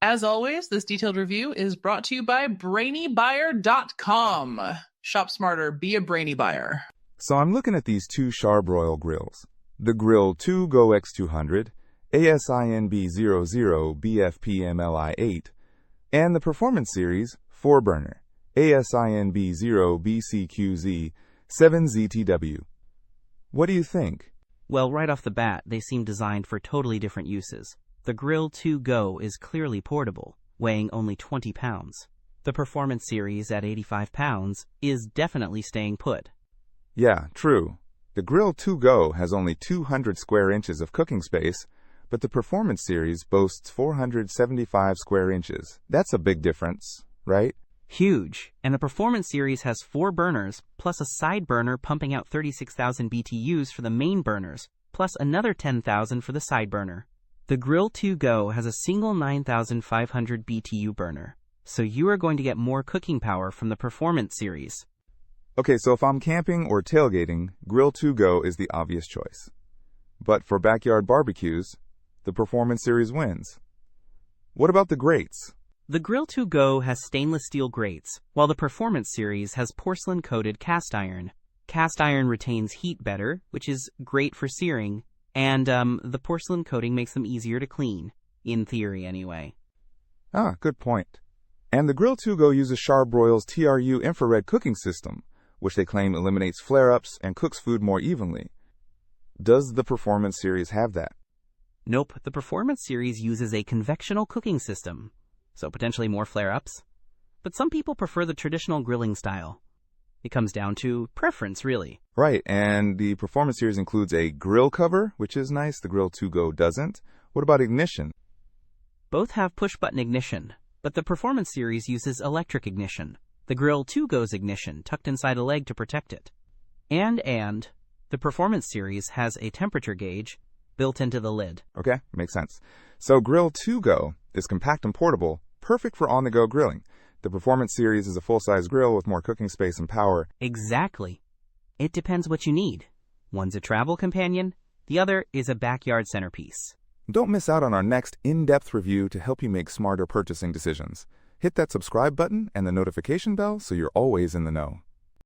As always, this detailed review is brought to you by BrainyBuyer.com. Shop smarter, be a brainy buyer. So I'm looking at these two Charbroil grills. The Grill2Go X200, ASINB00BFPMLI8, and the Performance Series 4-burner, ASINB0BCQZ7ZTW. What do you think? Well, right off the bat, they seem designed for totally different uses. The Grill2Go is clearly portable, weighing only 20 pounds. The Performance Series at 85 pounds is definitely staying put. Yeah, true. The Grill2Go has only 200 square inches of cooking space, but the Performance Series boasts 475 square inches. That's a big difference, right? Huge. And the Performance Series has 4 burners, plus a side burner pumping out 36,000 BTUs for the main burners, plus another 10,000 for the side burner. The Grill2Go has a single 9,500 BTU burner, so you are going to get more cooking power from the Performance Series. Okay, so if I'm camping or tailgating, Grill2Go is the obvious choice. But for backyard barbecues, the Performance Series wins. What about the grates? The Grill2Go has stainless steel grates, while the Performance Series has porcelain-coated cast iron. Cast iron retains heat better, which is great for searing, and the porcelain coating makes them easier to clean, in theory anyway. Ah, good point. And the Grill2Go uses Charbroil's TRU infrared cooking system, which they claim eliminates flare-ups and cooks food more evenly. Does the Performance Series have that? Nope, the Performance Series uses a convectional cooking system, so potentially more flare-ups. But some people prefer the traditional grilling style. It comes down to preference, really. Right, and the Performance Series includes a grill cover, which is nice. The Grill2Go doesn't. What about ignition? Both have push-button ignition, but the Performance Series uses electric ignition. The Grill2Go's ignition tucked inside a leg to protect it. And the Performance Series has a temperature gauge built into the lid. Okay, makes sense. So Grill2Go is compact and portable, perfect for on-the-go grilling. The Performance Series is a full-size grill with more cooking space and power. Exactly. It depends what you need. One's a travel companion, the other is a backyard centerpiece. Don't miss out on our next in-depth review to help you make smarter purchasing decisions. Hit that subscribe button and the notification bell so you're always in the know.